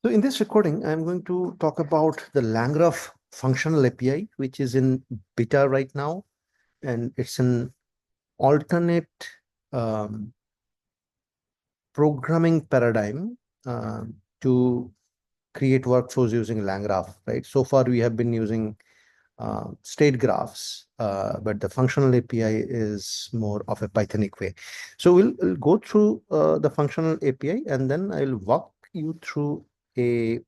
So in this recording, I'm going to talk about the LangGraph Functional API, which is in beta right now, and it's an alternate um, programming paradigm to create workflows using LangGraph, right? So far, we have been using state graphs, but the functional API is more of a Pythonic way. So we'll go through the functional API, and then I'll walk you through a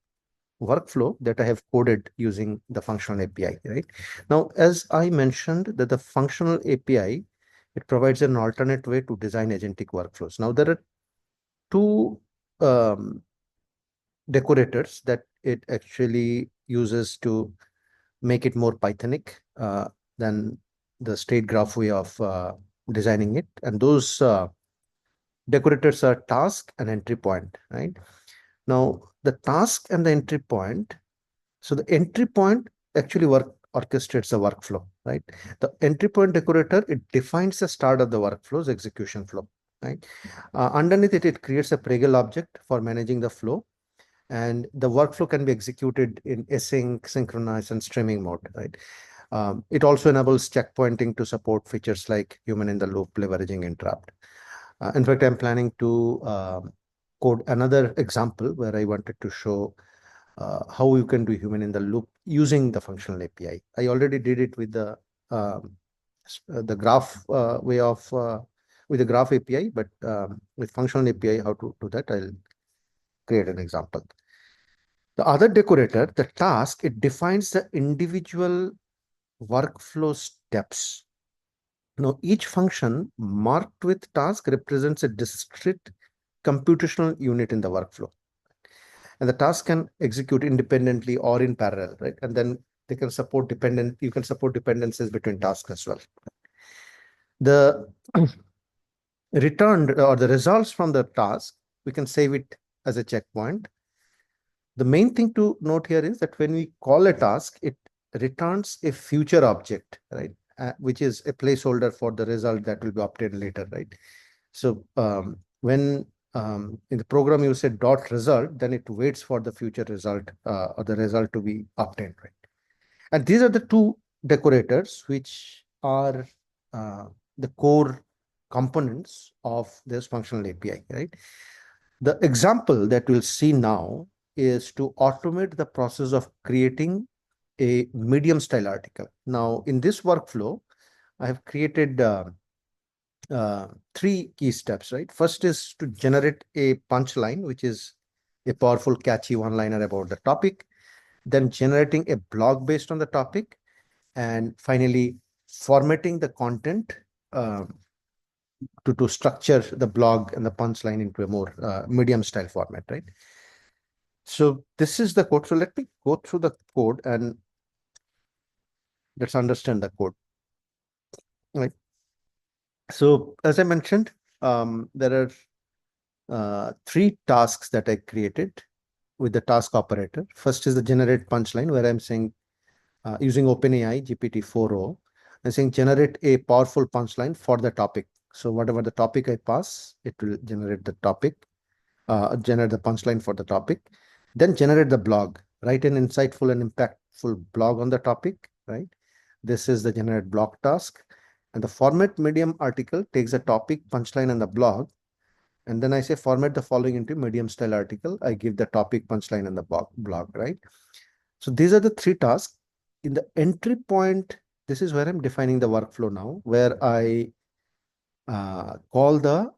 workflow that I have coded using the functional API, right? Now, as I mentioned that the functional API, it provides an alternate way to design agentic workflows. Now, there are two um, decorators that it actually uses to make it more Pythonic than the state graph way of designing it. And those decorators are task and entry point, right? Now, the task and the entry point. So the entry point actually orchestrates the workflow, right? The entry point decorator, it defines the start of the workflow's execution flow, right? Underneath it, it creates a Pregel object for managing the flow, and the workflow can be executed in async, synchronous, and streaming mode, right? It also enables checkpointing to support features like human in the loop, leveraging interrupt. In fact, I'm planning to code another example where I wanted to show how you can do human in the loop using the functional API. I already did it with the graph way of with the graph API, but with functional API, how to do that, I'll create an example. The other decorator, the task, it defines the individual workflow steps. Now, each function marked with task represents a discrete computational unit in the workflow. And the task can execute independently or in parallel, right? And then they can support you can support dependencies between tasks as well. The returned or the results from the task, we can save it as a checkpoint. The main thing to note here is that when we call a task, it returns a future object, right? Which is a placeholder for the result that will be obtained later, right? So when in the program you say dot result, then it waits for the future result or the result to be obtained, right? And these are the two decorators which are the core components of this functional API, right? The example that we'll see now is to automate the process of creating a medium style article. Now, in this workflow, I have created three key steps, right? First is to generate a punchline, which is a powerful, catchy one-liner about the topic, then generating a blog based on the topic, and finally formatting the content to structure the blog and the punchline into a more medium style format, right? So this is the code. So let me go through the code and let's understand the code. Right. So as I mentioned, there are three tasks that I created with the task operator. First is the generate punchline, where I'm saying using OpenAI GPT-4o, I'm saying generate a powerful punchline for the topic. So whatever the topic I pass, it will generate the topic, generate the punchline for the topic. Then generate the blog, write an insightful and impactful blog on the topic, right? This is the generate blog task. And the format medium article takes the topic, punchline, and the blog. And then I say format the following into medium style article. I give the topic, punchline, and the blog, right? So these are the three tasks. In the entry point, this is where I'm defining the workflow now, where I call the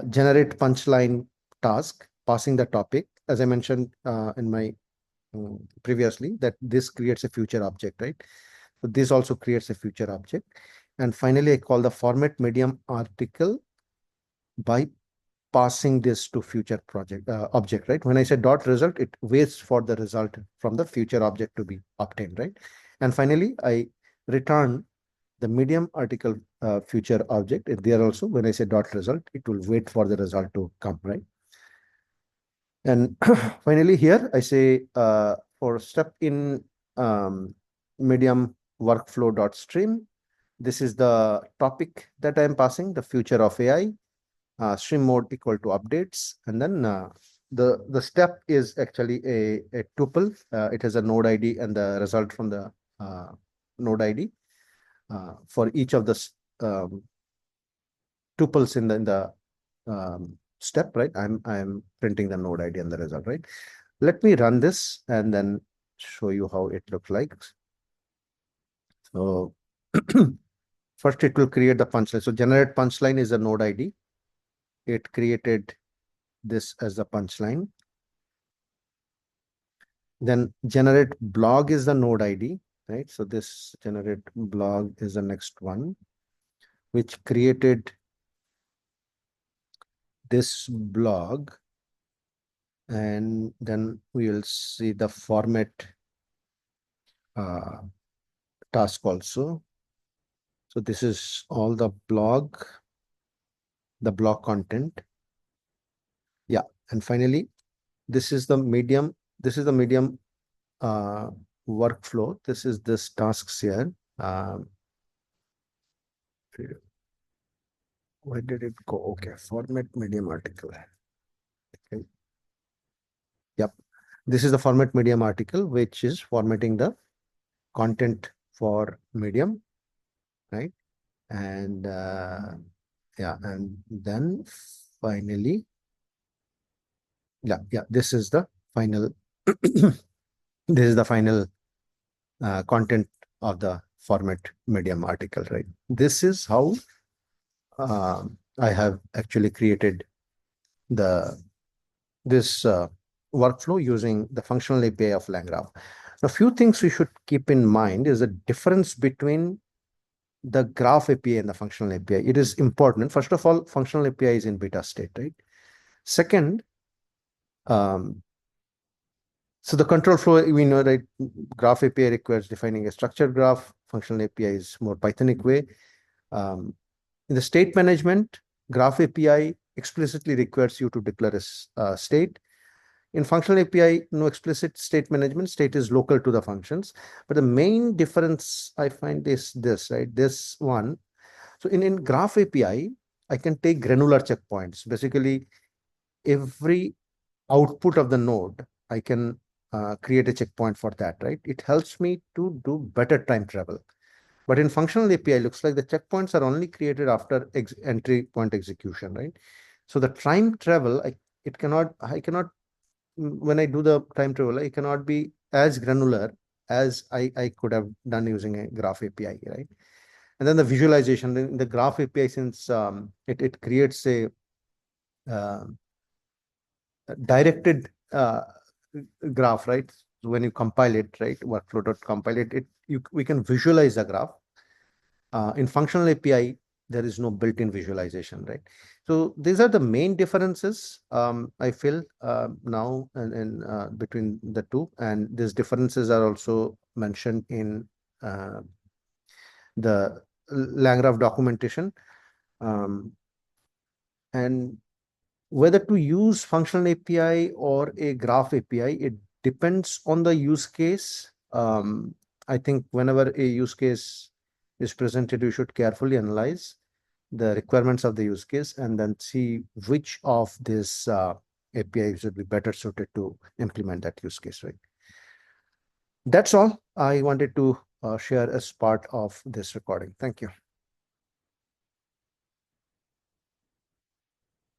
generate punchline task, passing the topic. As I mentioned in my previously, that this creates a future object, right? So this also creates a future object. And finally, I call the format medium article by passing this to future object, right? When I say dot result, it waits for the result from the future object to be obtained, right? And finally, I return the medium article future object. There also, when I say dot result, it will wait for the result to come, right? And finally, here I say for step in medium workflow dot stream, this is the topic that I am passing, the future of AI, stream mode equal to updates, and then the step is actually a tuple. It has a node ID and the result from the node ID for each of the tuples in the step, right? I'm printing the node ID and the result, right? Let me run this and then show you how it looks like. So first it will create the punchline. So generate punchline is a node ID. It created this as the punchline. Then generate blog is the node ID, right? So this generate blog is the next one, which created this blog. And then we will see the format task also. So this is all the blog content. Yeah. And finally, this is the medium. This is the medium workflow. This is this tasks here. Where did it go? Okay, format medium article. Okay. Yep. This is the format medium article, which is formatting the content for medium, right? And yeah, and then finally, yeah, this is the final. This is the final content of the format medium article, right? This is how I have actually created this workflow using the functional API of LangGraph. A few things we should keep in mind is the difference between the graph API and the functional API. It is important. First of all, functional API is in beta state, right? Second, so the control flow, we know that graph API requires defining a structured graph. Functional API is more Pythonic way. In the state management, graph API explicitly requires you to declare a state. In functional API, no explicit state management. State is local to the functions. But the main difference I find is this, right? This one. So in graph API, I can take granular checkpoints. Basically, every output of the node, I can create a checkpoint for that, right? It helps me to do better time travel. But in functional API, looks like the checkpoints are only created after entry point execution, right? So the time travel, I cannot, when I do the time travel, it cannot be as granular as I could have done using a graph API, right? And then the visualization in the graph API, since it creates a uh, directed graph, right? So when you compile it, right, workflow.compile it, we can visualize the graph. In functional API, there is no built-in visualization, right? So these are the main differences I feel now and between the two, and these differences are also mentioned in the LangGraph documentation. And whether to use functional API or a graph API, it depends on the use case. I think whenever a use case is presented, you should carefully analyze the requirements of the use case and then see which of these APIs would be better suited to implement that use case, right? That's all I wanted to share as part of this recording. Thank you.